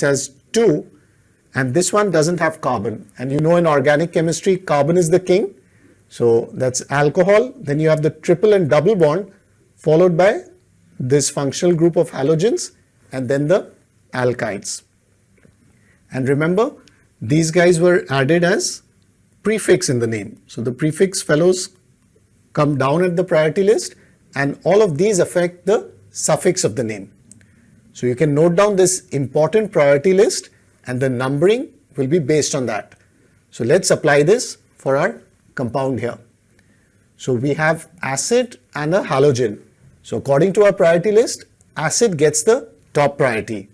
has 2, and this one doesn't have carbon. And you know, in organic chemistry, carbon is the king. So that's alcohol. Then you have the triple and double bond, followed by this functional group of halogens, and then the alkynes. And remember, these guys were added as prefix in the name. So the prefix fellows come down at the priority list, and all of these affect the suffix of the name. So you can note down this important priority list, and the numbering will be based on that. So let's apply this for our compound here. So we have acid and a halogen. So according to our priority list, acid gets the top priority.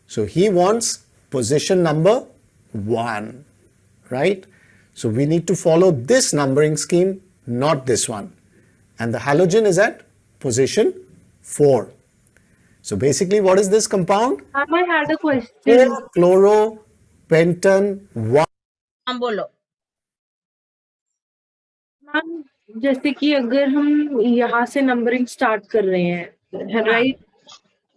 So he wants position number 1, right? So we need to follow this numbering scheme, not this one. And the halogen is at position 4. So basically, what is this compound? I had a question. 4-chloropentan 1. हम बोलो. Ma'am, जैसे कि अगर हम यहाँ से numbering start कर रहे हैं, राइट,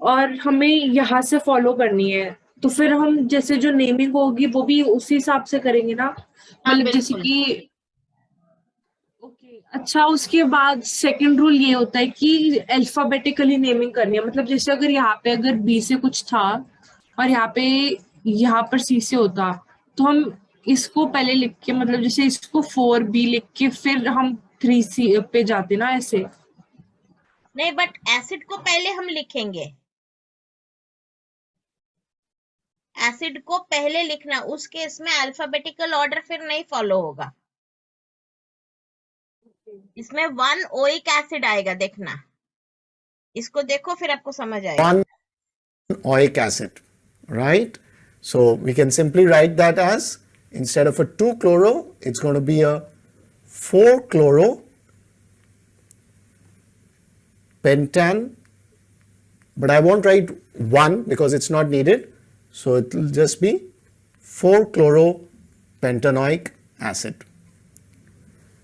और हमें यहाँ से फॉलो करनी है, तो फिर हम जैसे जो नेमिंग होगी वो भी उसी हिसाब से करेंगे ना, मतलब जैसे कि ओके. अच्छा, उसके बाद सेकंड रूल ये होता है कि अल्फाबेटिकली नेमिंग करनी है. मतलब जैसे अगर यहाँ पे अगर बी से कुछ था और यहाँ पर सी से होता, तो हम इसको पहले लिख के, मतलब जैसे इसको 4B लिख के फिर हम 3C पे जाते ना, ऐसे नहीं, बट एसिड को पहले हम लिखेंगे. एसिड को पहले लिखना, उस केस में अल्फाबेटिकल ऑर्डर फिर नहीं फॉलो होगा. इसमें 1 ओइक एसिड आएगा, देखना, इसको देखो फिर आपको समझ आएगा. 1 oic acid, right? So we can simply write that as, instead of a 2-chloro, it's going to be a 4-chloropentan, but I won't write 1 because it's not needed. So it will just be 4-chloropentanoic acid.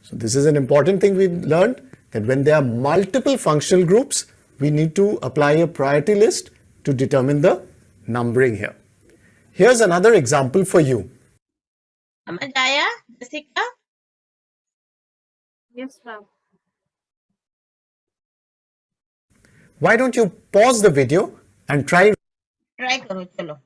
So this is an important thing we learned, that when there are multiple functional groups, we need to apply a priority list to determine the numbering here. Here's another example for you. समझ आया Jessica? Yes ma'am. Why don't you pause the video and try? Try करो, चलो.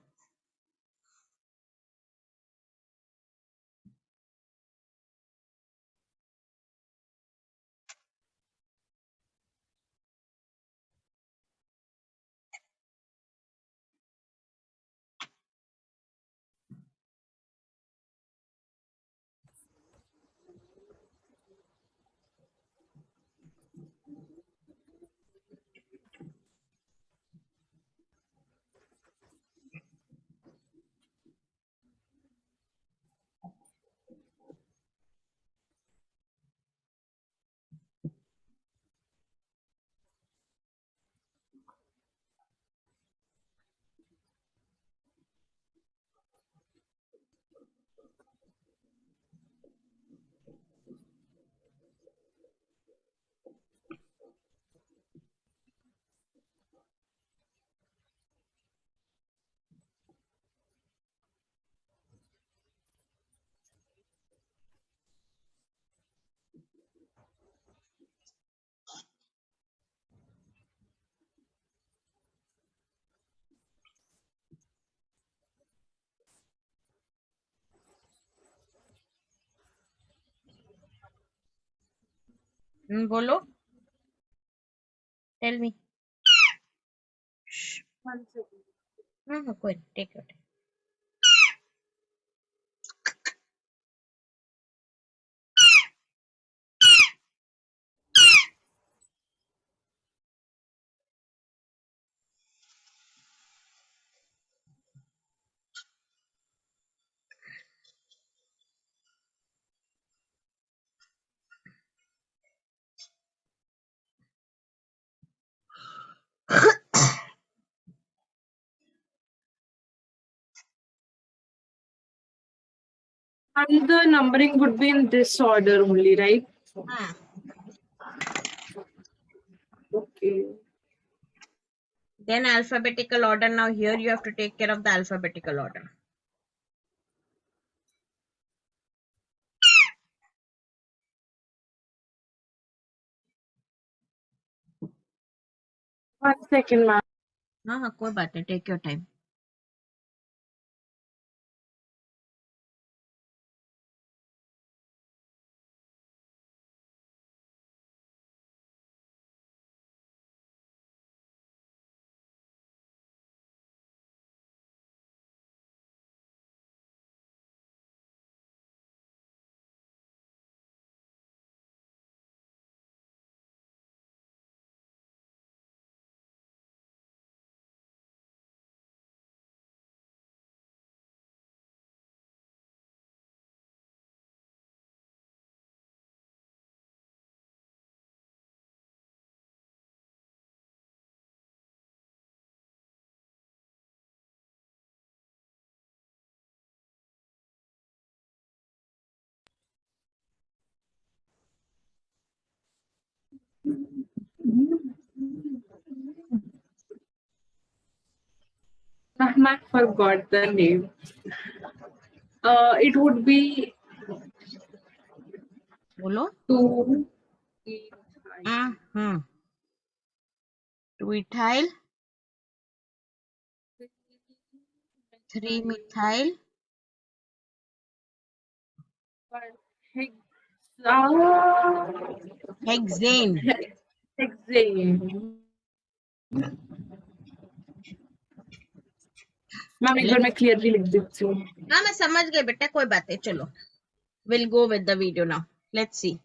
बोलो, tell me. कोई take your time. And the numbering would be in this order only, right? हाँ, Okay. Then alphabetical order. Now here you have to take care of the alphabetical order. One second, ma'am. हाँ कोई बात नहीं, take your time. Ma'am, I forgot the name. It would be बोलो. two. 2-ethyl, 3-methyl, hexane. Hexane. Ma'am एक बार मैं clearly लिख देती हूँ. हाँ मैं समझ गई बेटा, कोई बात नहीं. चलो, we'll go with the video now. Let's see.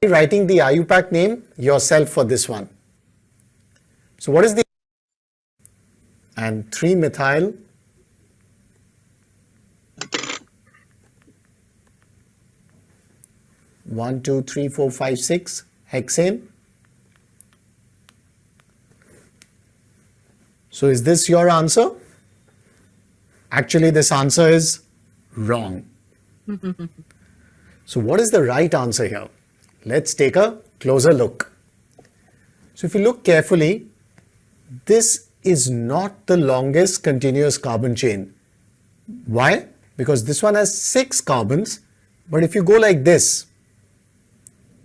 Writing the IUPAC name yourself for this one. So what is the and 3-methyl one, two, three, four, five, six hexane. So is this your answer? Actually, this answer is wrong. So what is the right answer here? Let's take a closer look. So if you look carefully, this is not the longest continuous carbon chain. Why? Because this one has 6 carbons, but if you go like this,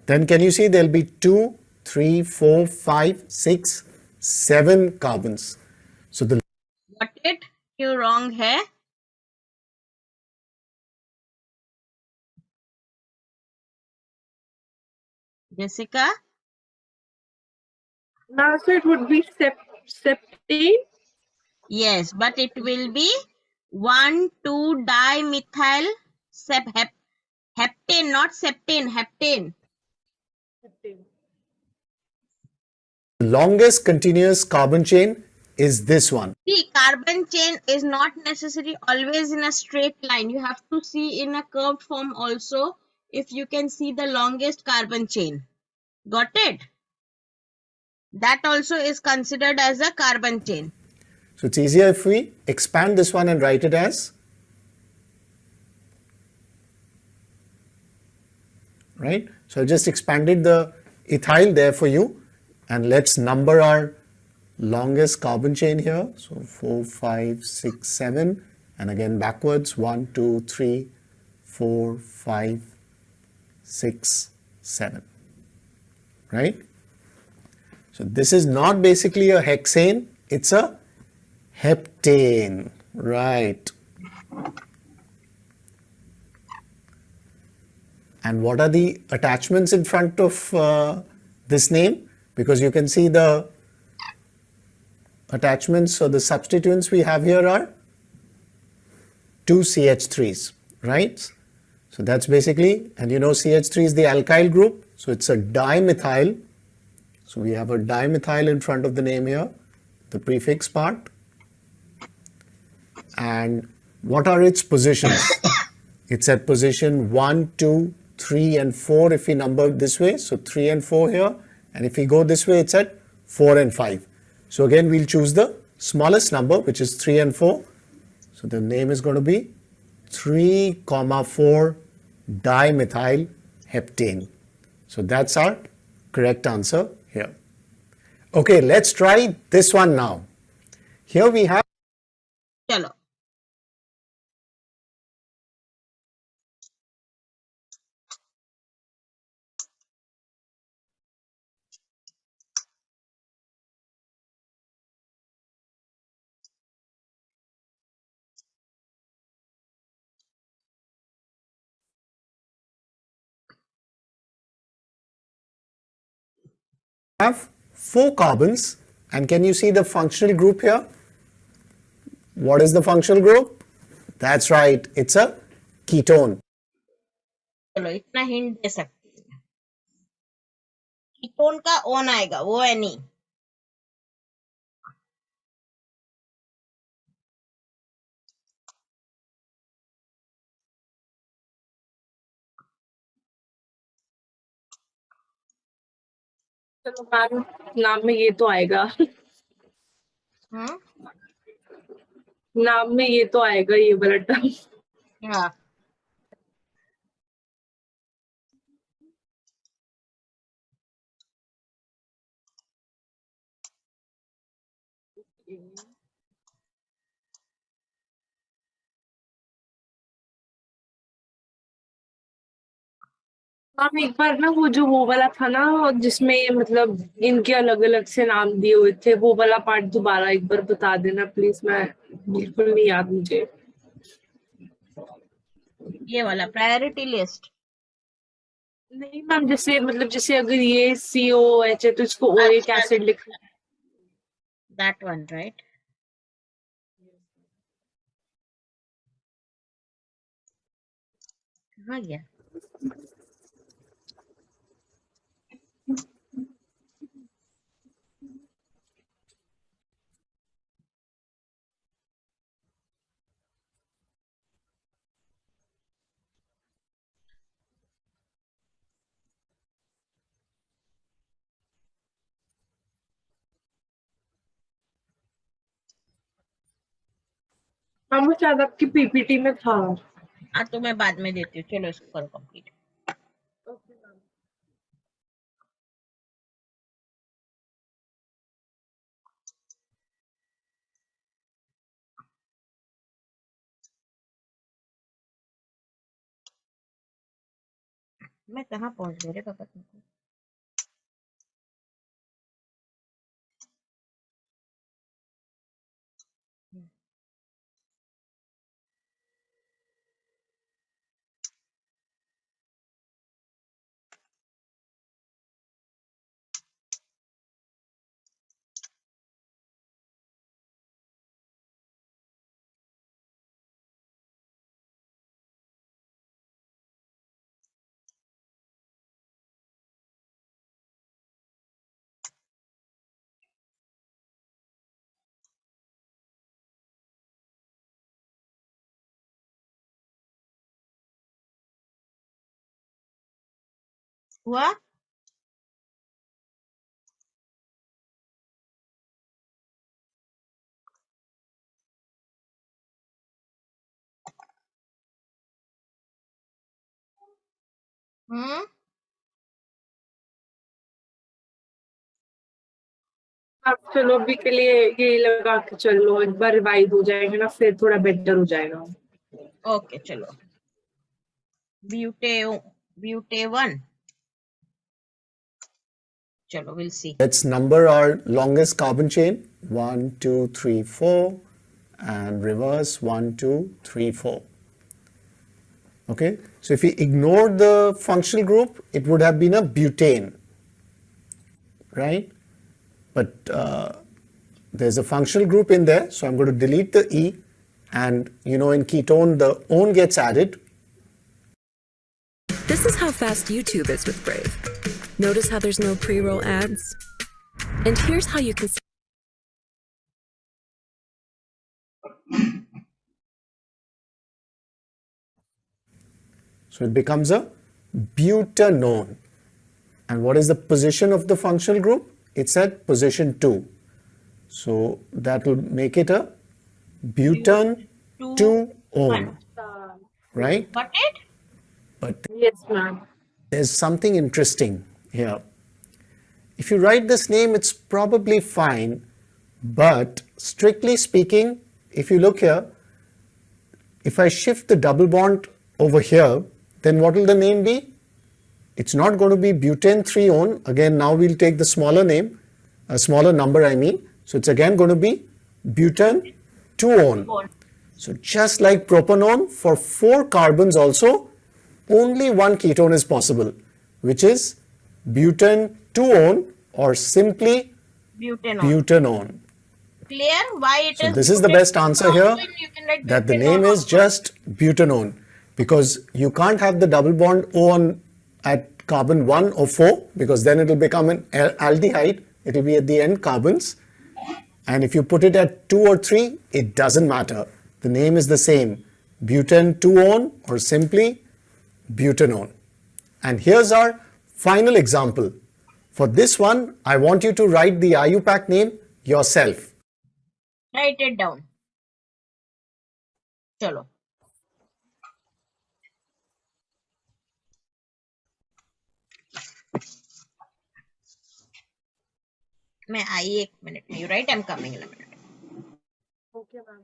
then can you see there'll be 2, 3, 4, 5, 6, 7 carbons. So the Got it? क्यों wrong है? Jessica? Now, so it would be septane. Yes, but it will be 1,2-dimethyl heptane, not septane, heptane. longest continuous carbon chain is this one. See, carbon chain is not necessarily always in a straight line. You have to see in a curved form also if you can see the longest carbon chain. Got it? That also is considered as a carbon chain. So it's easier if we expand this one and write it as, right? So I just expanded the ethyl there for you, and let's number our longest carbon chain here. So 4, 5, 6, 7, and again backwards 1, 2, 3, 4, 5, 6, 7, right? So this is not basically a hexane, it's a heptane, right? And what are the attachments in front of this name? Because you can see the attachments or the substituents we have here are 2 CH3s, right? So that's basically, and you know CH3 is the alkyl group, so it's a dimethyl. So we have a dimethyl in front of the name here, the prefix part. And what are its positions? It's at position 1, 2, 3 and 4 if we number this way. So 3 and 4 here. And if we go this way, it's at 4 and 5. So again, we'll choose the smallest number, which is 3 and 4. So the name is going to be 3,4 dimethyl heptane. So that's our correct answer here. Okay, let's try this one now. Here we have चलो four carbons, and can you see the functional group here? What is the functional group? That's right, it's a ketone. चलो इतना hint दे सकती हूँ ketone का own आएगा वो है नहीं चलो मैम, नाम में ये तो आएगा। नाम में ये तो आएगा, ये वाला टर्म। हाँ मैम एक बार ना वो वाला था ना, जिसमें मतलब इनके अलग अलग से नाम दिए हुए थे, वो वाला पार्ट दोबारा एक बार बता देना प्लीज। मैं बिल्कुल नहीं याद मुझे। ये वाला प्रायोरिटी लिस्ट नहीं मैम, जैसे मतलब जैसे अगर ये COOH है तो इसको OH एसिड लिखना है। दैट वन राइट कहाँ गया हाँ, वो शायद आपकी PPT में था। हाँ तो मैं बाद में देती हूँ चलो इसको करो कंप्लीट मैं कहाँ पहुंच गई रे पापा तुमको हुआ अब चलो अभी के लिए ये लगा के चलो, एक बार रिवाइज हो जाएगा ना फिर थोड़ा बेटर हो जाएगा। ओके चलो ब्यूटे ब्यूटे वन चलो will see Let's number our longest carbon chain. 1, 2, 3, 4, and reverse 1, 2, 3, 4. Okay, so if we ignore the functional group, it would have been a butane, right? But there's a functional group in there, so I'm going to delete the E, and you know in ketone the one gets added. This is how fast YouTube is with Brave. Notice how there's no pre-roll ads? And here's how you can So it becomes a butanone. And what is the position of the functional group? It's at position 2. So that will make it a butan 2-one, right? Got it? But Yes ma'am. there's something interesting here. if you write this name, it's probably fine, but strictly speaking, if you look here, if I shift the double bond over here, then what will the name be? It's not going to be butane 3-one. Again, now we'll take the smaller name, a smaller number I mean. So it's again going to be butane 2-one. So just like propanone, for 4 carbons also, only one ketone is possible, which is butane 2-one or simply Butanone. butanone. Clear why it So is? this is the best answer here, You can write that the butanone name is also. just butanone, because you can't have the double bond O on at carbon 1 or 4, because then it will become an aldehyde. It will be at the end carbons. And if you put it at 2 or 3, it doesn't matter. The name is the same, butane 2-one or simply butanone. And here's our final example. For this one, I want you to write the IUPAC name yourself. Write it down. चलो. मैं आई 1 minute में. You write, I'm coming in a minute. Okay, ma'am.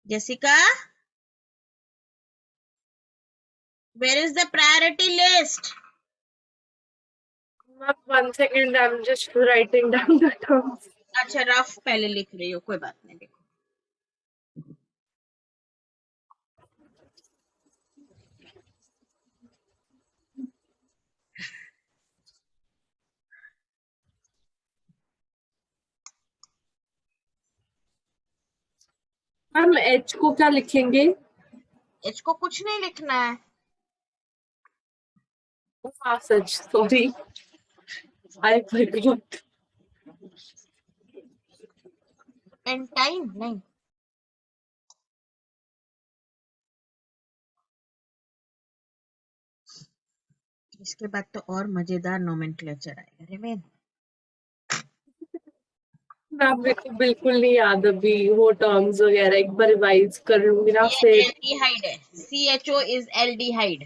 Jessica, where is the priority list? Ma'am, 1 second, I'm just writing down the terms. अच्छा rough पहले लिख रही हो, कोई बात नहीं. देखो मैम H को क्या लिखेंगे? H को कुछ नहीं लिखना है. हाँ सच, सॉरी, I forgot. पेंटाइन नहीं. इसके बाद तो और मजेदार नोमेनक्लेचर आएगा. रिमेन मैम मेरे को बिल्कुल नहीं याद अभी वो टर्म्स वगैरह, एक बार रिवाइज कर लूंगी ना ये फिर. एल्डिहाइड है. CHO is aldehyde.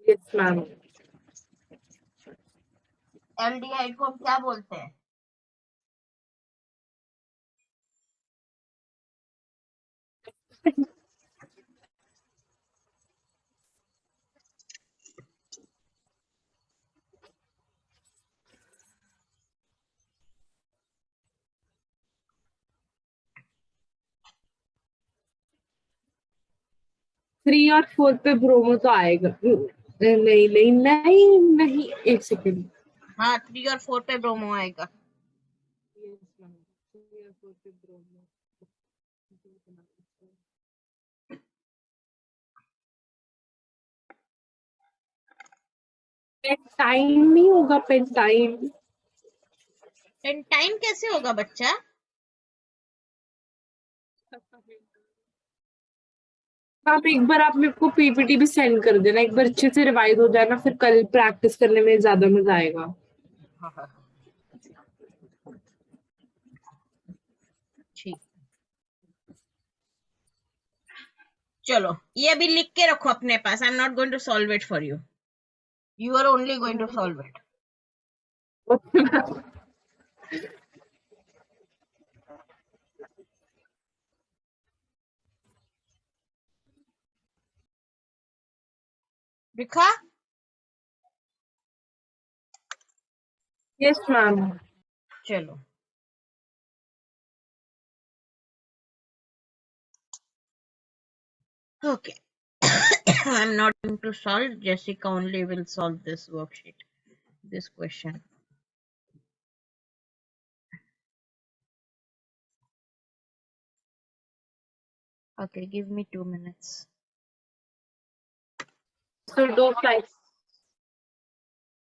Yes ma'am. Aldehyde को हम क्या बोलते हैं? थ्री और 4 पे ब्रोमो तो आएगा. नहीं नहीं नहीं नहीं, एक सेकेंड. हाँ 3 और 4 पे ब्रोमो आएगा. यस मैम, 3 और 4 पे ब्रोमो. पेंटाइन नहीं होगा? पेंटाइन. पेंटाइन कैसे होगा बच्चा? आप एक बार आप मेरे को पीपीटी भी सेंड कर देना, एक बार अच्छे से रिवाइज हो जाए ना, फिर कल प्रैक्टिस करने में ज्यादा मजा आएगा. ठीक. चलो ये अभी लिख के रखो अपने पास. I'm not going to solve it for you. You are only going to solve it. Rikha? Yes, ma'am. चलो. Okay. I'm not going to solve. Jessica only will solve this worksheet, this question. Okay, give me 2 minutes. Isotope.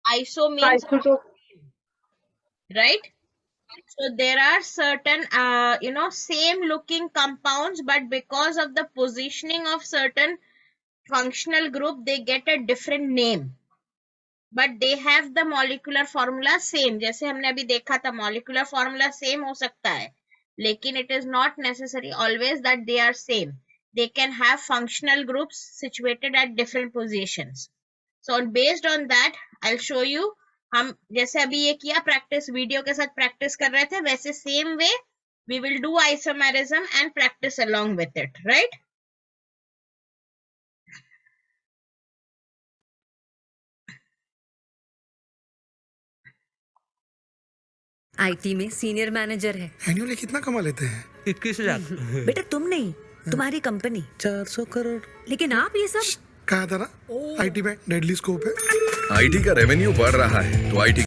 ISO means, Isotope. right? So there are certain, same looking compounds, but because of the positioning of certain functional group, they get a different name. But they have the molecular formula same. जैसे हमने अभी देखा था, molecular formula same हो सकता है, लेकिन it is not necessary always that they are same. They can have functional groups situated at different positions. So based on that, I'll show you. हम जैसे अभी ये किया प्रैक्टिस, वीडियो के साथ प्रैक्टिस कर रहे थे, वैसे same way we will do isomerism and practice along with it, right? IT में सीनियर मैनेजर है। एनुअली कितना कमा लेते हैं? 21,000। बेटा तुम नहीं, तुम्हारी कंपनी 400 करोड़। लेकिन आप ये सब कहा था ना, आईटी में डेडली स्कोप है। आईटी का रेवेन्यू बढ़ रहा है तो आईटी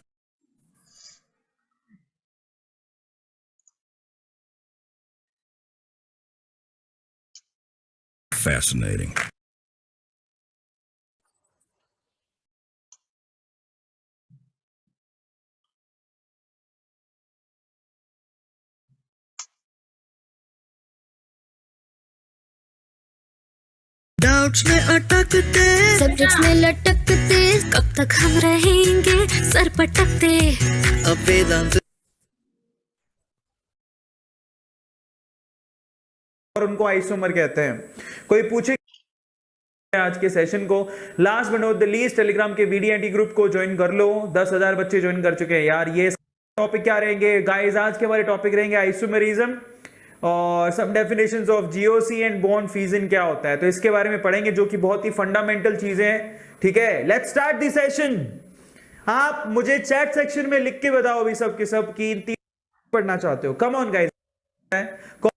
fascinating. डाउट्स में अटकते, सब्जेक्ट्स में लटकते, कब तक हम रहेंगे सर पटकते। अब वेदांत और उनको आइसोमर कहते हैं। कोई पूछे आज के सेशन को, last but not the least Telegram के वीडीएनटी ग्रुप को ज्वाइन कर लो। 10,000 बच्चे ज्वाइन कर चुके हैं यार। ये टॉपिक क्या रहेंगे गाइस? आज के हमारे टॉपिक रहेंगे आइसोमरिज्म और सब definitions of GOC and bond fusion क्या होता है, तो इसके बारे में पढ़ेंगे, जो कि बहुत ही फंडामेंटल चीजें हैं। ठीक है, लेट्स स्टार्ट द सेशन। आप मुझे चैट सेक्शन में लिख के बताओ अभी सब के सब की इन 3 पढ़ना चाहते हो। कम ऑन गाइस, कौन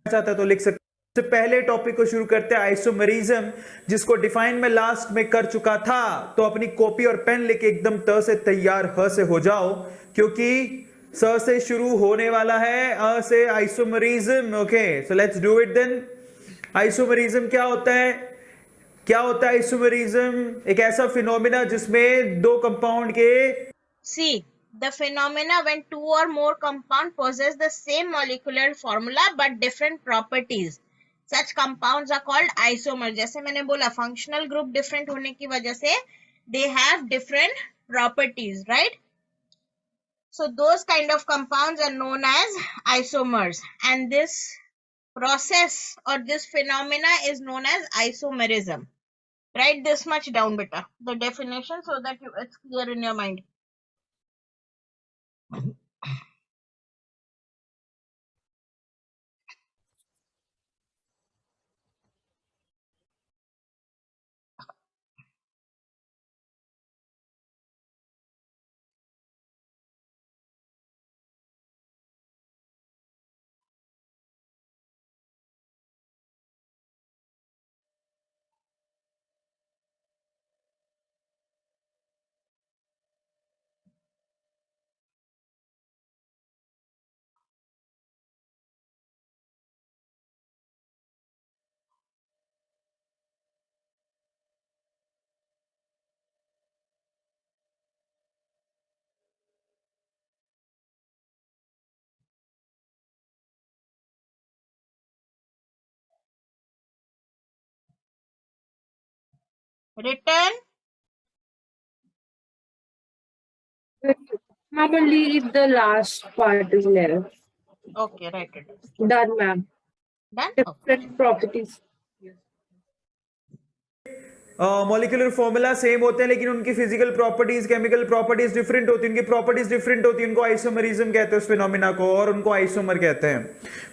चाहता है तो लिख सकते। सबसे पहले टॉपिक को शुरू करते हैं आइसोमरिज्म, जिसको डिफाइन मैं लास्ट में कर चुका था। तो अपनी कॉपी और पेन लेके एकदम त से तैयार ह से हो जाओ, क्योंकि स से शुरू होने वाला है, अ से isomerism. Okay, so let's do it then. Isomerism क्या होता है? क्या होता है आइसोमरिज्म? एक ऐसा फिनोमिना जिसमें दो कंपाउंड के See, the phenomena when 2 or more compounds possess the same molecular formula but different properties. Such compounds are called isomer. जैसे मैंने बोला, functional group different होने की वजह से they have different properties, right? So those kind of compounds are known as isomers, and this process or this phenomena is known as isomerism. Write this much down, beta, the definition, so that it's clear in your mind. Written? Ma'am, only the last part is left. Okay, write it down. Done, ma'am. Done? Okay. Different properties. Molecular formula same होते हैं लेकिन उनकी physical properties, chemical properties different होती है, उनकी properties different होती है, उनको आइसोमरिज्म कहते हैं उस फिनोमिना को, और उनको आइसोमर कहते हैं।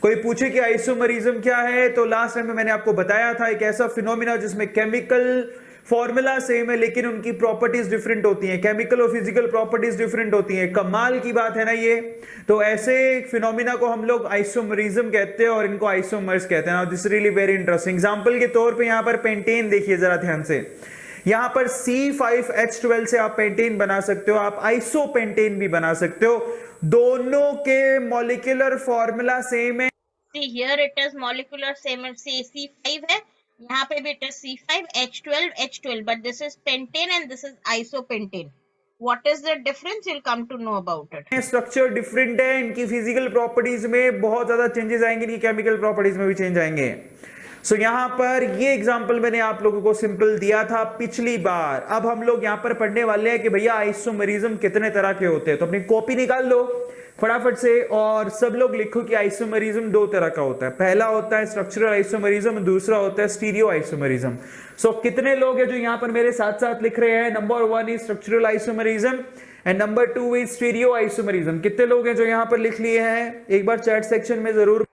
कोई पूछे कि आइसोमरिज्म क्या है, तो लास्ट टाइम में मैंने आपको बताया था, एक ऐसा फिनोमिना जिसमें केमिकल फॉर्मूला सेम है लेकिन उनकी प्रॉपर्टीज डिफरेंट होती हैं, केमिकल और फिजिकल प्रॉपर्टीज डिफरेंट होती हैं। कमाल की बात है ना ये। तो ऐसे फिनोमिना को हम लोग आइसोमरिज्म कहते हैं और इनको आइसोमर्स कहते हैं। This really very interesting. Example के तौर पे यहाँ पर पेंटेन देखिए जरा ध्यान से, यहाँ पर C5H12 से आप पेंटेन बना सकते हो, आप आइसोपेंटेन भी बना सकते हो, दोनों के मॉलिक्यूलर फॉर्मूला सेम है। See here it is molecular same, C5 है, यहाँ पे भी it is C5H12, but this is pentane and this is isopentane. What is the difference? You'll come to know about it. Structure different है, इनकी physical properties में बहुत ज्यादा changes आएंगे, इनकी केमिकल प्रॉपर्टीज में भी चेंज आएंगे। सो यहाँ पर ये एग्जांपल मैंने आप लोगों को सिंपल दिया था पिछली बार। अब हम लोग यहाँ पर पढ़ने वाले हैं कि भैया आइसोमरिज्म कितने तरह के होते हैं। तो अपनी कॉपी निकाल लो फटाफट से और सब लोग लिखो कि आइसोमरिज्म दो तरह का होता है। पहला होता है स्ट्रक्चरल आइसोमरिज्म, दूसरा होता है स्टीरियो आइसोमरिज्म। सो कितने लोग हैं जो यहाँ पर मेरे साथ साथ लिख रहे हैं? Number 1 is structural isomerism and number 2 is stereo isomerism. कितने लोग हैं जो यहाँ पर लिख लिए हैं? एक बार चैट सेक्शन में जरूर।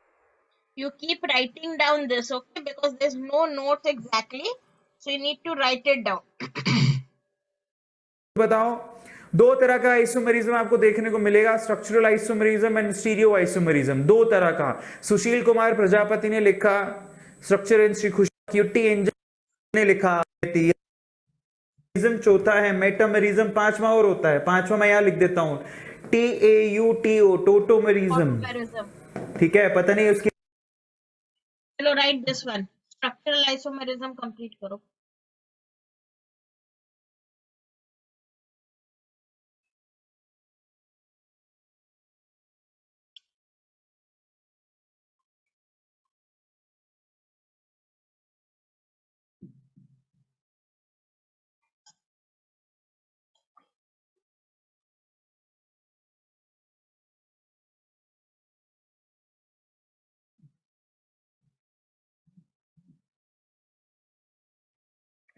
You keep writing down this, okay? Because there's no notes exactly, so you need to write it down. बताओ, दो तरह का आइसोमरिज्म आपको देखने को मिलेगा, structural isomerism and stereo isomerism, दो तरह का। सुशील कुमार प्रजापति ने लिखा स्ट्रक्चर एंड श्री खुशी, क्यूटी एंजल ने लिखा। चौथा है मेटामरिज्म, पांचवा और होता है, पांचवा मैं यहां लिख देता हूं TAUTO, टोटोमरिज्म। ठीक है, पता नहीं उसकी। चलो write this one, structural isomerism complete करो।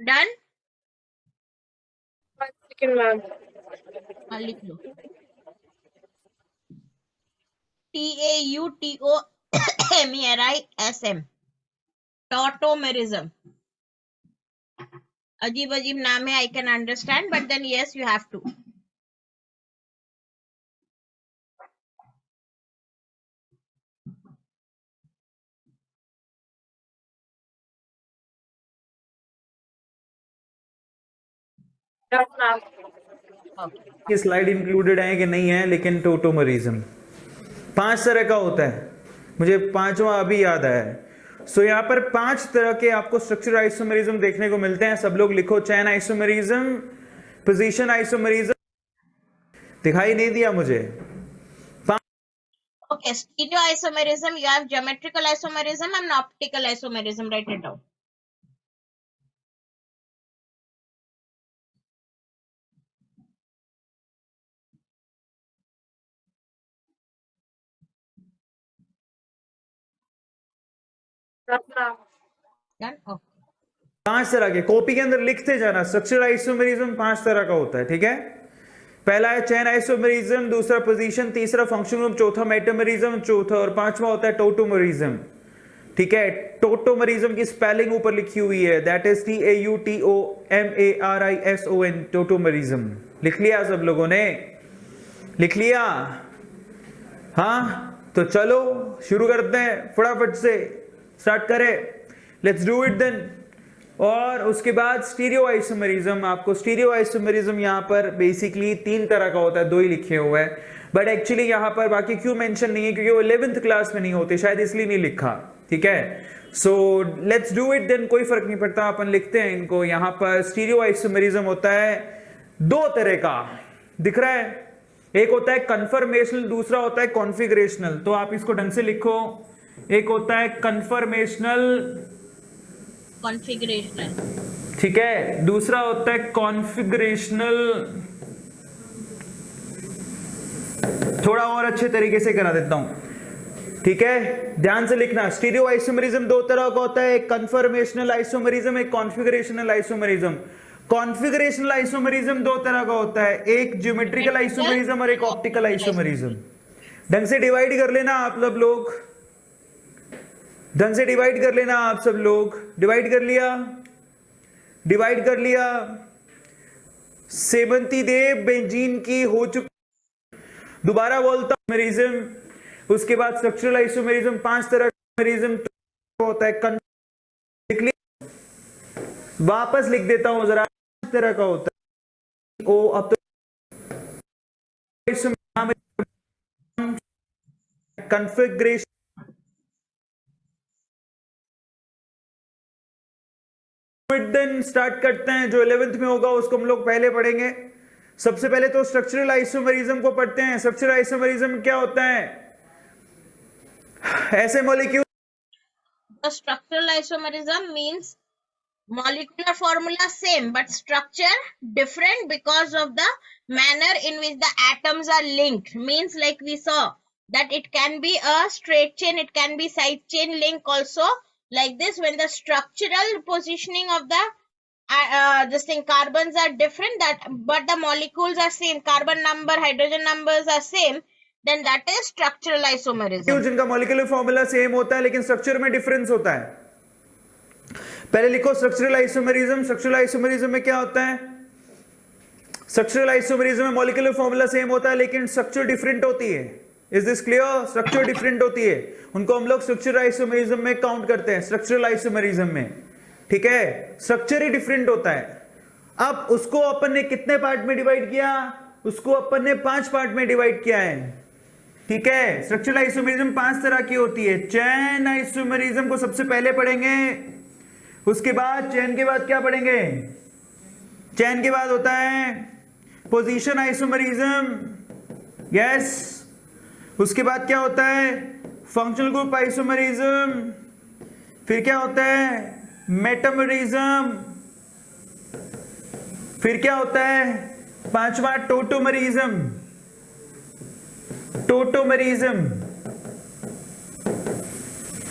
Done? Second ma'am. हाँ लिख लो। TAUTOMERISM, tautomerism। अजीब अजीब नाम है, I can understand, but then yes you have to। की स्लाइड इंक्लूडेड है कि नहीं है, लेकिन टोटोमरिज्म 5 तरह का होता है, मुझे पांचवा अभी याद आया है। सो यहाँ पर 5 तरह के आपको स्ट्रक्चर आइसोमरिज्म देखने को मिलते हैं। सब लोग लिखो, चैन आइसोमरिज्म, पोजीशन आइसोमरिज्म, दिखाई नहीं दिया मुझे। Okay, stereoisomerism, you have geometrical isomerism and optical isomerism, write it down। Done? Okay। 5 तरह के, कॉपी के अंदर लिखते जाना। स्ट्रक्चर आइसोमरिज्म 5 तरह का होता है, ठीक है। पहला है चैन आइसोमरिज्म, दूसरा पोजीशन, तीसरा फंक्शन ग्रुप, चौथा मेटामरिज्म, चौथा और पांचवा होता है टोटोमरिज्म। ठीक है, टोटोमरिज्म की स्पेलिंग ऊपर लिखी हुई है, दैट इज TAUTOMARISON, टोटोमरिज्म। लिख लिया सब लोगों ने? लिख लिया? हाँ, तो चलो शुरू करते हैं, फटाफट से स्टार्ट करें। Let's do it then. और उसके बाद स्टीरियो आइसोमरिज्म, आपको स्टीरियो आइसोमरिज्म यहाँ पर बेसिकली 3 तरह का होता है, 2 ही लिखे हुए हैं, बट एक्चुअली यहाँ पर बाकी क्यों मेंशन नहीं है, क्योंकि वो 11th क्लास में नहीं होते, शायद इसलिए नहीं लिखा। ठीक है, so let's do it then, कोई फर्क नहीं पड़ता, अपन लिखते हैं इनको। यहाँ पर स्टीरियो आइसोमरिज्म होता है 2 तरह का, दिख रहा है? एक होता है कन्फर्मेशनल, दूसरा होता है कॉन्फिगरेशनल। तो आप इसको ढंग से लिखो, एक होता है कन्फर्मेशनल, कॉन्फ़िगरेशनल, ठीक है, दूसरा होता है कॉन्फ़िगरेशनल। थोड़ा और अच्छे तरीके से करा देता हूं। ठीक है, ध्यान से लिखना। स्टीरियो आइसोमरिज्म दो तरह का होता है, एक कन्फर्मेशनल आइसोमरिज्म, एक कॉन्फ़िगरेशनल आइसोमरिज्म। कॉन्फ़िगरेशनल आइसोमरिज्म दो तरह का होता है, एक ज्योमेट्रिकल आइसोमरिज्म और एक ऑप्टिकल आइसोमरिज्म। ढंग से डिवाइड कर लेना आप सब लोग, ढंग से डिवाइड कर लेना आप सब लोग। डिवाइड कर लिया, डिवाइड कर लिया। सेवंती देव बेंजीन की हो चुकी। दोबारा बोलता हूं, आइसोमरिज्म, उसके बाद स्ट्रक्चरल आइसोमरिज्म, 5 तरह का आइसोमरिज्म होता है। लिख लिया, वापस लिख देता हूं जरा। 5 तरह का होता है। ओ अब तो कॉन्फ़िगरेशन, देन स्टार्ट करते हैं। जो 11th में होगा उसको हम लोग पहले पढ़ेंगे। सबसे पहले तो स्ट्रक्चरल आइसोमरिज्म को पढ़ते हैं। स्ट्रक्चरल आइसोमरिज्म क्या होता है? ऐसे molecule. The structural isomerism means molecular formula same but structure different because of the manner in which the atoms are linked. Means like we saw that it can be a straight chain, it can be side chain link also. Like this, when the structural positioning of the this thing carbons are different, that but the molecules are same, carbon number, hydrogen numbers are same, then that is structural isomerism. जिनका molecular formula same होता है लेकिन structure में difference होता है। पहले लिखो structural isomerism. Structural isomerism में क्या होता है? स्ट्रक्चरल आइसोमरिज्म में मॉलिक्यूलर फॉर्मूला सेम होता है लेकिन स्ट्रक्चर डिफरेंट होती है। Is this clear? Structure different होती है, उनको हम लोग स्ट्रक्चरल आइसोमरिज्म में काउंट करते हैं, स्ट्रक्चरल आइसोमरिज्म में। ठीक है, स्ट्रक्चर ही डिफरेंट होता है। अब उसको अपन ने कितने पार्ट में डिवाइड किया? उसको अपन ने 5 पार्ट में डिवाइड किया है। ठीक है, स्ट्रक्चरल आइसोमरिज्म 5 तरह की होती है। चेन आइसोमरिज्म को सबसे पहले पढ़ेंगे, उसके बाद चेन के बाद क्या पढ़ेंगे? चेन के बाद होता है पोजीशन आइसोमरिज्म। यस, उसके बाद क्या होता है? Functional group isomerism. फिर क्या होता है? मेटामरिज्म। फिर क्या होता है? 5वां टोटोमरिज्म। टोटोमरिज्म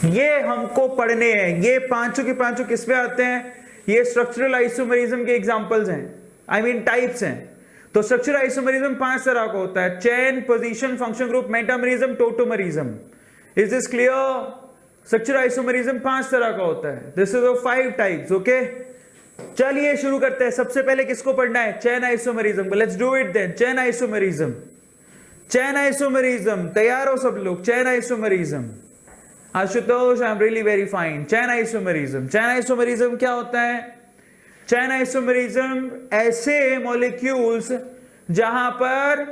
ये हमको पढ़ने हैं। ये पांचों के पांचों किस पे आते हैं? ये स्ट्रक्चरल आइसोमरिज्म के एग्जांपल्स हैं, आई मीन टाइप्स हैं। तो स्ट्रक्चरल आइसोमरिज्म 5 तरह का होता है, chain, position, function group, metamerism, tautomerism. Is this clear? Structural isomerism 5 तरह का होता है। This is of 5 types. Okay, चलिए शुरू करते हैं। सबसे पहले किसको पढ़ना है? Chain isomerism. Let's do it then. Chain isomerism, chain isomerism. तैयार हो सब लोग? Chain isomerism. Ashutosh, I am really very fine. Chain isomerism, chain isomerism क्या होता है? चेन आइसोमरिज्म ऐसे मॉलिक्यूल्स जहां पर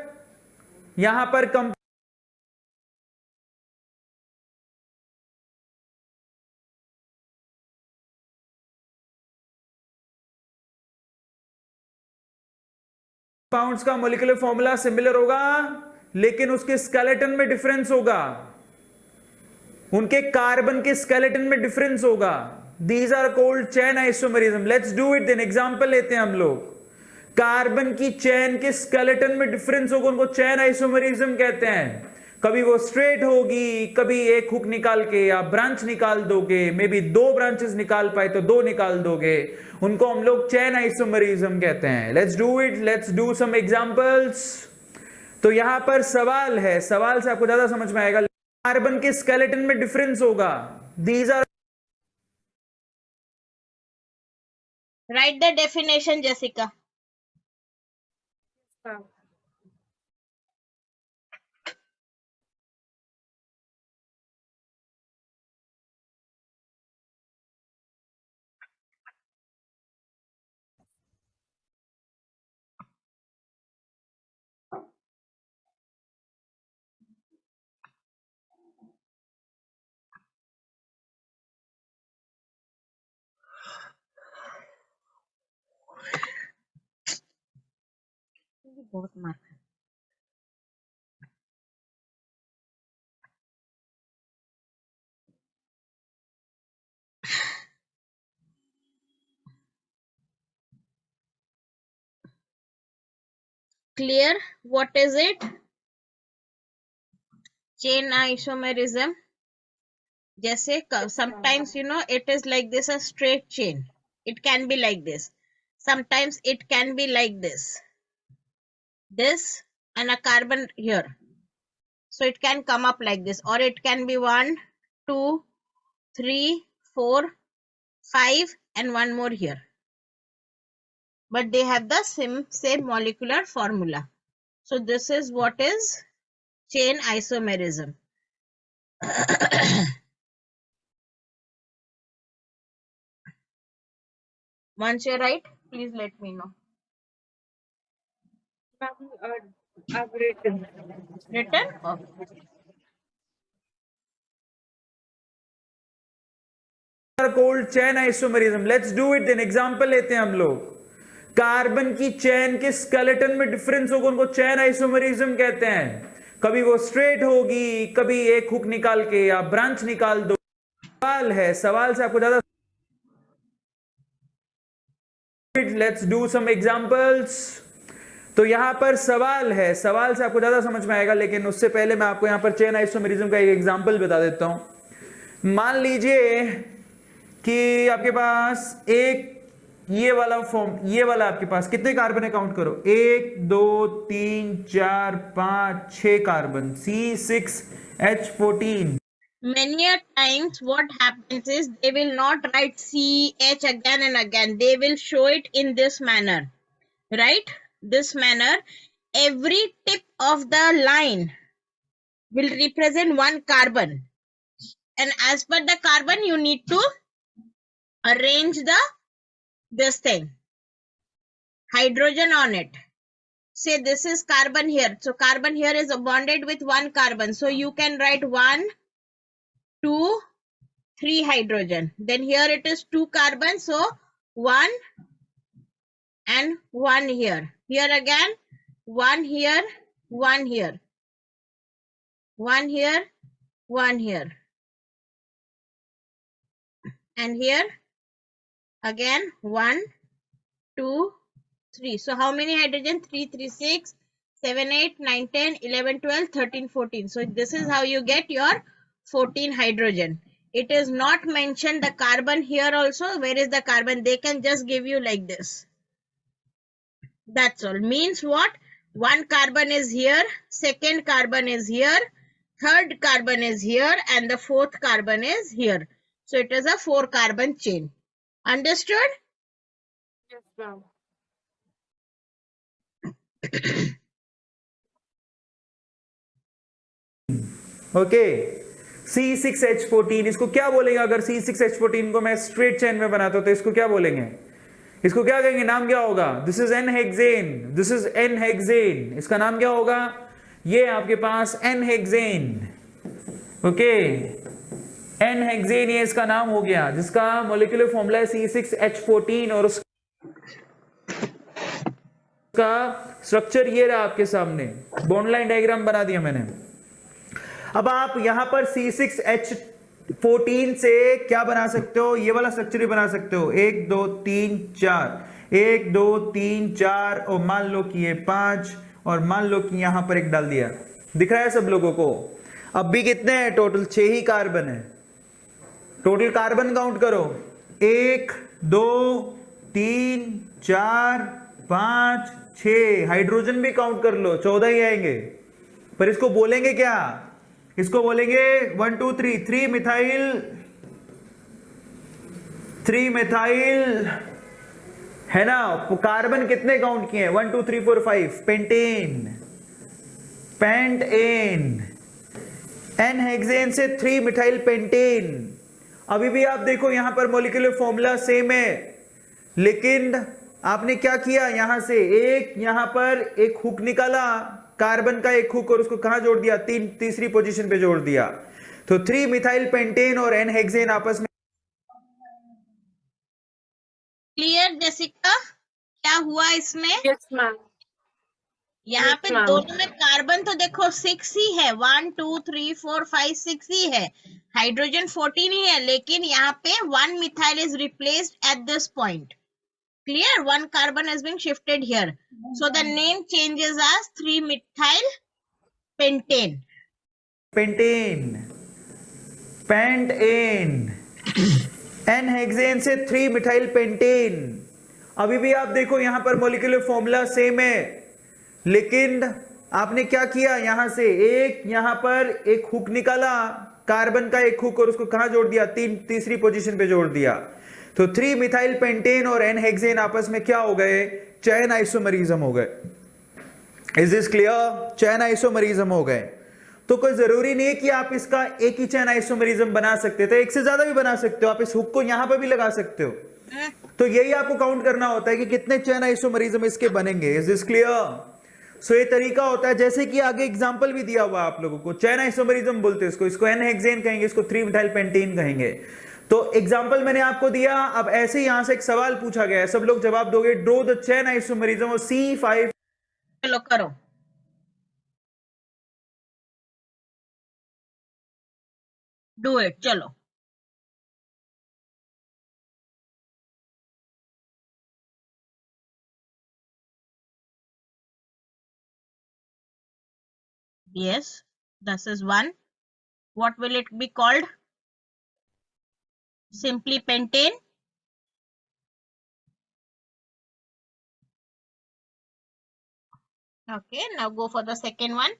कंपाउंड्स का मॉलिक्यूलर फॉर्मूला सिमिलर होगा लेकिन उसके स्केलेटन में डिफरेंस होगा, उनके कार्बन के स्केलेटन में डिफरेंस होगा। These are called chain isomerism. Let's do it then. Example लेते हैं हम लोग। कार्बन की चेन के स्केलेटन में डिफरेंस होगा, उनको चेन आइसोमरिज्म कहते हैं। कभी वो स्ट्रेट होगी, कभी एक हुक निकाल के या ब्रांच निकाल दोगे, मे बी 2 ब्रांचेस निकाल पाए तो 2 निकाल दोगे, उनको हम लोग चेन आइसोमरिज्म कहते हैं। Let's do it, let's do some examples. तो यहां पर सवाल है, सवाल से आपको ज्यादा समझ में आएगा। कार्बन के स्केलेटन में डिफरेंस होगा। These are, Write the definition, Jessica. बहुत मार clear? What is it? Chain isomerism. जैसे sometimes it is like this, a straight chain. It can be like this. Sometimes it can be like this and a carbon here. So it can come up like this, or it can be 1, 2, 3, 4, 5 and one more here. But they have the same molecular formula. So this is what is chain isomerism. Once you're right, please let me know. I've written. Written? Okay. Called chain isomerism, let's do it then. Example लेते हैं हम लोग। Carbon की चैन के skeleton में difference होगा, उनको चैन isomerism कहते हैं। कभी वो स्ट्रेट होगी, कभी एक हुक निकाल के या ब्रांच निकाल दो। सवाल है, सवाल से आपको ज्यादा, लेट्स डू सम एग्जांपल्स। तो यहां पर सवाल है, सवाल से आपको ज्यादा समझ में आएगा, लेकिन उससे पहले मैं आपको यहां पर चेन आइसोमेरिज्म का एक एग्जांपल बता देता हूं। मान लीजिए कि आपके पास एक ये वाला फॉर्म, ये वाला आपके पास कितने कार्बन है, काउंट करो। 1 2 3 4 5 6 carbon, C6H14। Many a times what happens is they will not write CH again and again. They will show it in this manner, right? This manner. Every tip of the line will represent one carbon, and as per the carbon you need to arrange this thing, hydrogen on it. Say this is carbon here, so carbon here is bonded with one carbon, so you can write 1 2 3 hydrogen. Then here it is 2 carbon, so 1 and 1 here. Here again 1 here, 1 here, 1 here, 1 here, and here again 1 2 3. So how many hydrogen? 3 3 6 7 8 9 10 11 12 13 14. So this is how you get your 14 hydrogen. It is not mentioned the carbon here also. Where is the carbon? They can just give you like this. That's all. Means what? One carbon is here, second carbon is here, third carbon is here, and the fourth carbon is here. So it is a 4 carbon chain. Understood? Yes, ma'am. Okay, C6H14, इसको क्या बोलेंगे? अगर C6H14 को मैं straight chain में बनाता हूं तो इसको क्या बोलेंगे? इसको क्या कहेंगे? नाम क्या होगा? This is N hexane, this is N hexane. इसका नाम क्या होगा? ये आपके पास N-हेक्सेन। ओके, N-हेक्सेन ये इसका नाम हो गया, जिसका मॉलिक्यूलर फॉर्मूला है C6H14 और उसका स्ट्रक्चर ये रहा आपके सामने। बॉन्ड लाइन डायग्राम बना दिया मैंने। अब आप यहां पर C6H14 से क्या बना सकते हो? ये वाला स्ट्रक्चर ही बना सकते हो। 1 2 3 4, 1 2 3 4, और मान लो कि ये 5, और मान लो कि यहां पर एक डाल दिया। दिख रहा है सब लोगों को? अब भी कितने हैं टोटल? 6 ही कार्बन है। टोटल कार्बन काउंट करो। 1 2 3 4 5 6। हाइड्रोजन भी काउंट कर लो, 14 ही आएंगे। पर इसको बोलेंगे क्या? इसको बोलेंगे 1 2 3 3 मिथाइल है ना। कार्बन कितने काउंट किए हैं? 1 2 3 4 5। पेंटेन, N-हेक्सेन से 3 मिथाइल पेंटेन। अभी भी आप देखो यहां पर मॉलिक्यूलर फॉर्मूला सेम है, लेकिन आपने क्या किया? यहां से यहां पर एक हुक निकाला, कार्बन का एक हुक, और उसको कहां जोड़ दिया? तीसरी पोजीशन पे जोड़ दिया। तो 3 मिथाइल पेंटेन और N-हेक्सेन आपस में। Clear Jessica? क्या हुआ इसमें? Yes, ma'am. यहाँ Yes, पे ma'am. दोनों में कार्बन तो देखो 6 ही है, 1 2 3 4 5 6 ही है, हाइड्रोजन 14 ही है, लेकिन यहाँ पे 1 methyl is replaced at this point. Clear? 1 carbon has been shifted here. So the name changes as 3 methyl pentane. Pentane, N hexane से 3 मिथाइल पेंटेन। अभी भी आप देखो यहां पर मॉलिक्यूलर फॉर्मूला सेम है, लेकिन आपने क्या किया, यहां से यहां पर एक हुक निकाला, कार्बन का एक हुक, और उसको कहां जोड़ दिया, तीसरी पोजीशन पे जोड़ दिया। तो 3 मिथाइल पेंटेन और एन हेक्सेन आपस में क्या हो गए, चैन आइसोमरिज्म हो गए। Is this clear? Chain isomerism हो गए। तो कोई जरूरी नहीं है कि आप इसका एक ही चैन आइसोमरिज्म बना सकते थे, एक से ज्यादा भी बना सकते हो, आप इस हुक को यहां पर भी लगा सकते हो। तो यही आपको काउंट करना होता है कि कितने चैन आइसोमरिज्म इसके बनेंगे। Is this clear? सो ये तरीका होता है, जैसे कि आगे एग्जांपल भी दिया हुआ आप लोगों को, चैन आइसोमरिज्म बोलते हैं इसको एन हेक्सेन कहेंगे, इसको 3 मिथाइल पेंटेन कहेंगे। तो एग्जांपल मैंने आपको दिया। अब ऐसे यहां से एक सवाल पूछा गया है, सब लोग जवाब दोगे। Draw the chain isomerism of C5। चलो करो। डू इट, चलो। Yes, this is one. What will it be called? Simply pentane. Okay, now go for the second one.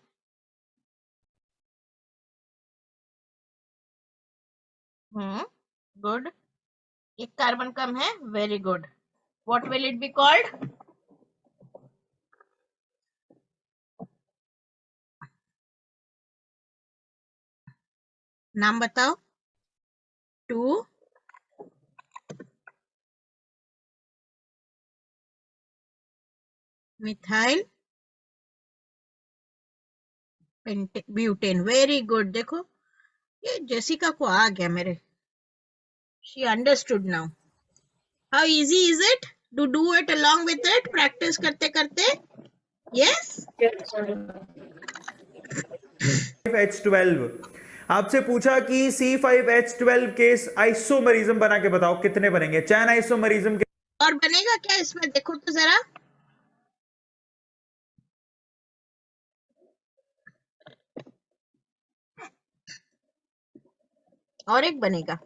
Good. एक कार्बन कम है, very good. What will it be called? नाम बताओ। 2 methyl butane. Very good. देखो ये Jessica को आ गया मेरे। She understood now. How easy is it to do it along with it? Practice करते करते। Yes. H12 आपसे पूछा कि C5H12 के आइसोमरिज्म बना के बताओ कितने बनेंगे, चैन आइसोमरिज्म के। और बनेगा क्या इसमें, देखो तो जरा। और एक बनेगा।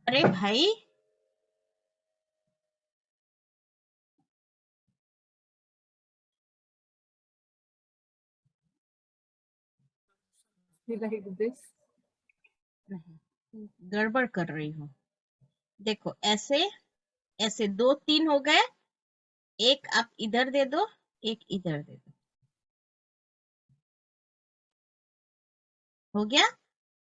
अरे भाई गड़बड़ कर रही हूँ। देखो ऐसे ऐसे 2 3 हो गए, एक आप इधर दे दो, एक इधर दे दो, हो गया।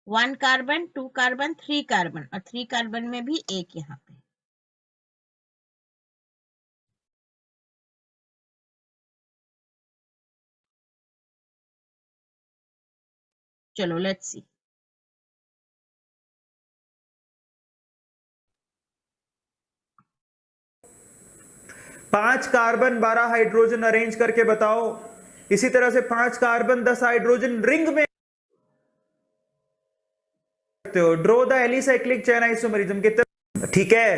1 कार्बन, 2 कार्बन, 3 कार्बन, और 3 कार्बन में भी एक यहाँ पे। चलो लेट्स सी। पांच कार्बन 12 हाइड्रोजन अरेंज करके बताओ। इसी तरह से 5 कार्बन 10 हाइड्रोजन रिंग में draw the alicyclic chain isomerism कितने। ठीक है,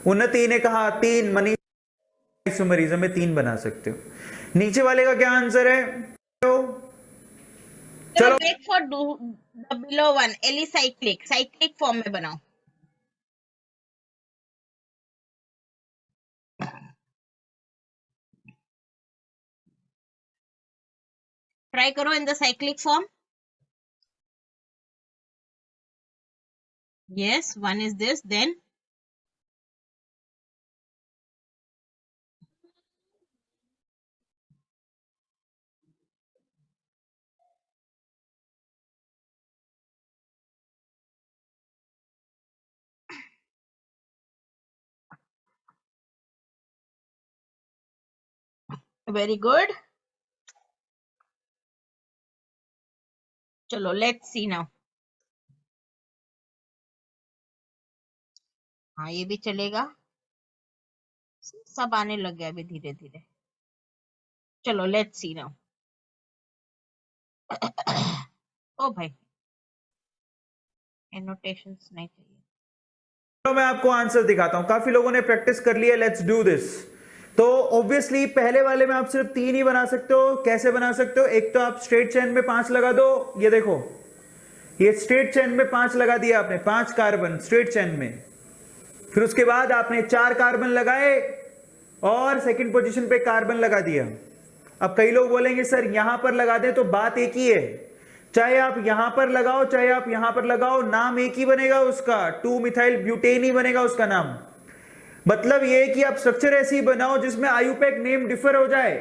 उन्नति ने कहा 3, मनीष आइसोमरिज्म में 3 बना सकते हो। नीचे वाले का क्या आंसर है? चलो wait for the below one, alicyclic, cyclic form में बनाओ। ट्राई करो in the cyclic form. Yes, one is this, then Very good. चलो let's see now. हाँ ये भी चलेगा, सब आने लग गया अभी धीरे धीरे. चलो let's see now. ओ भाई एनोटेशंस नहीं चाहिए. तो मैं आपको आंसर दिखाता हूं. काफी लोगों ने प्रैक्टिस कर लिया. Let's do this. तो ऑब्वियसली पहले वाले में आप सिर्फ 3 ही बना सकते हो. कैसे बना सकते हो? एक तो आप स्ट्रेट चेन में 5 लगा दो. ये देखो, ये स्ट्रेट चेन में 5 लगा दिया आपने, 5 कार्बन स्ट्रेट चेन में. फिर उसके बाद आपने 4 कार्बन लगाए और सेकंड पोजीशन पे कार्बन लगा दिया. अब कई लोग बोलेंगे सर यहां पर लगा दें, तो बात एक ही है. चाहे आप यहां पर लगाओ चाहे आप यहां पर लगाओ, नाम एक ही बनेगा उसका. 2-मिथाइल ब्यूटेन ही बनेगा उसका नाम. मतलब ये कि आप स्ट्रक्चर ऐसी ही बनाओ जिसमें आईयूपैक नेम डिफर हो जाए.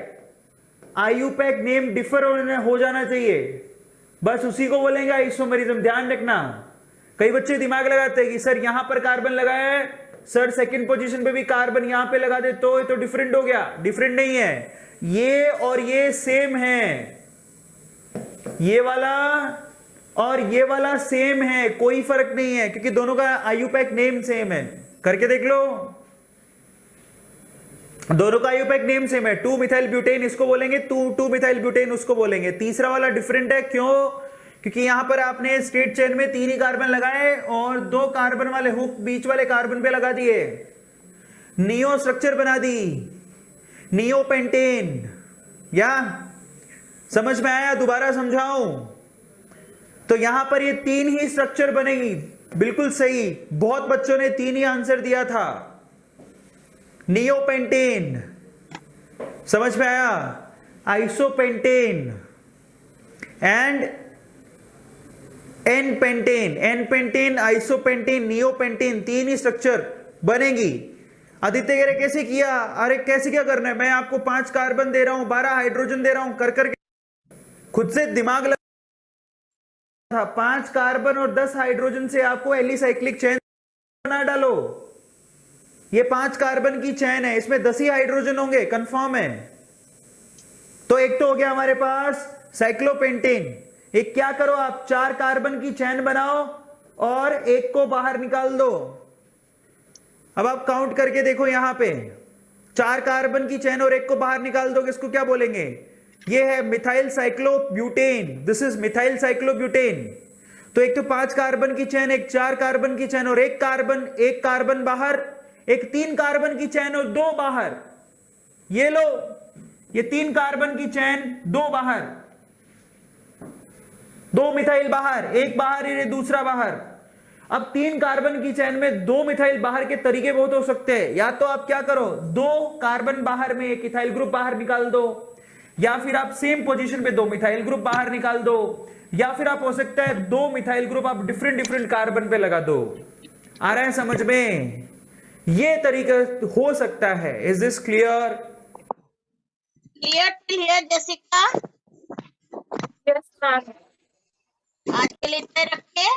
आईयूपैक नेम डिफर हो जाना चाहिए, बस उसी को बोलेंगे आइसोमरिज्म. ध्यान रखना. कई बच्चे दिमाग लगाते हैं कि सर यहां पर कार्बन लगाया है, सर सेकंड पोजीशन पे भी कार्बन यहां पे लगा दे तो ये तो डिफरेंट हो गया. डिफरेंट नहीं है, ये और ये सेम है. ये वाला और ये वाला सेम है, कोई फर्क नहीं है, क्योंकि दोनों का आईयूपैक नेम सेम है. करके देख लो, दोनों का आईयूपैक नेम सेम है. 2-मिथाइल ब्यूटेन इसको बोलेंगे, 2-मिथाइल ब्यूटेन उसको बोलेंगे. तीसरा वाला डिफरेंट है. क्यों? क्योंकि यहां पर आपने स्ट्रेट चेन में 3 ही कार्बन लगाए और 2 कार्बन वाले हुक बीच वाले कार्बन पे लगा दिए. नियो स्ट्रक्चर बना दी, नियोपेंटेन. या समझ में आया? दोबारा समझाऊं तो यहां पर ये 3 ही स्ट्रक्चर बनेगी. बिल्कुल सही, बहुत बच्चों ने 3 ही आंसर दिया था. नियोपेंटेन, समझ में आया? Isopentane and N-pentane. N-pentane, isopentane, neopentane, 3 he structure बनेगी. आदित्य कह रहे कैसे किया? अरे कैसे क्या करना है? मैं आपको 5 कार्बन दे रहा हूं, 12 हाइड्रोजन दे रहा हूं, कर करके खुद से दिमाग लगा था. 5 कार्बन और 10 हाइड्रोजन से आपको एलिसाइक्लिक चेन बना डालो. ये 5 कार्बन की चेन है, इसमें 10 ही हाइड्रोजन होंगे, कंफर्म है. तो एक तो हो गया हमारे पास साइक्लोपेंटेन. एक क्या करो आप, 4 कार्बन की चेन बनाओ और एक को बाहर निकाल दो. अब आप काउंट करके देखो, यहां पे 4 कार्बन की चेन और एक को बाहर निकाल दो, किसको क्या बोलेंगे? ये है methyl cyclobutane. This is methyl cyclobutane. तो एक तो 5 कार्बन की चेन, एक 4 कार्बन की चेन और एक कार्बन बाहर, एक 3 कार्बन की चेन और 2 बाहर. ये लो, ये 3 कार्बन की चेन, 2 बाहर, 2 मिथाइल बाहर, एक बाहर ये दूसरा बाहर. अब 3 कार्बन की चेन में 2 मिथाइल बाहर के तरीके बहुत हो सकते हैं. या तो आप क्या करो, 2 कार्बन बाहर में एक इथाइल ग्रुप बाहर निकाल दो, या फिर आप सेम पोजीशन पे 2 मिथाइल ग्रुप बाहर निकाल दो, या फिर आप हो सकता है 2 मिथाइल ग्रुप आप डिफरेंट कार्बन पे लगा दो. आ रहा है समझ में? ये तरीका हो सकता है. Is this clear? Clear till here Jessica? Yes ma'am. आज के लिए इतना रखे.